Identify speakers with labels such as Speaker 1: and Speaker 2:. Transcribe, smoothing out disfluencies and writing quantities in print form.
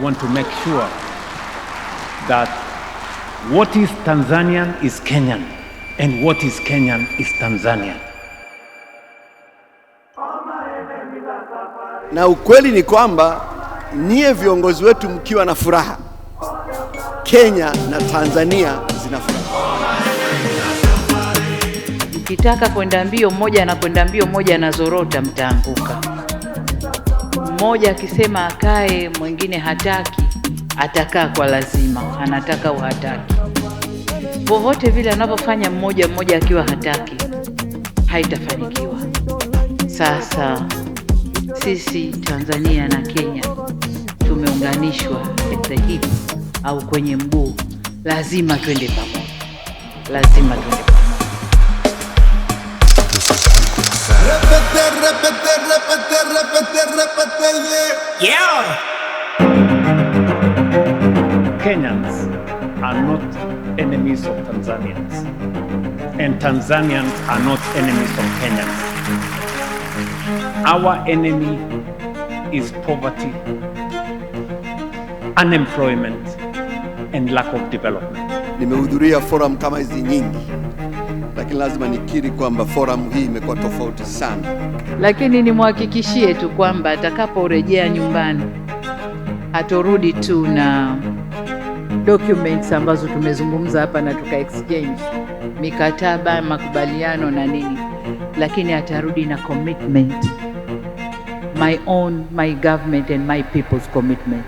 Speaker 1: want to make sure that what is Tanzanian is Kenyan and what is Kenyan is Tanzanian.
Speaker 2: Na ukweli ni kwamba nyie viongozi wetu mkiwa na furaha, Kenya na Tanzania zina furaha.
Speaker 3: Mkitaka kwenda mbio mmoja anakwenda mbio, mmoja anazorota, mtaanguka. Mmoja akisema akae, mwingine hataki, atakaa kwa lazima, anataka au hataki. Popote vile anavyofanya mmoja akiwa hataki, haitafanikiwa. Sasa sisi Tanzania na Kenya tumeunganishwa at the hip au kwenye mguu, lazima twende pamoja, lazima twende pamoja.
Speaker 4: Yeah.
Speaker 1: Kenyans are not enemies of Tanzanians, and Tanzanians are not enemies of Kenyans. Our enemy is poverty, unemployment, and lack of development.
Speaker 2: Nimehudhuria forum kama hizi nyingi, lakini lazima nikiri kwamba forum hii imekuwa tofauti sana.
Speaker 3: Lakini nimhakikishie tu kwamba atakaporejea nyumbani hatorudi tu na documents ambazo tumezungumza hapa na tuka exchange mikataba, makubaliano na nini, lakini atarudi na commitment, my government and my people's commitment.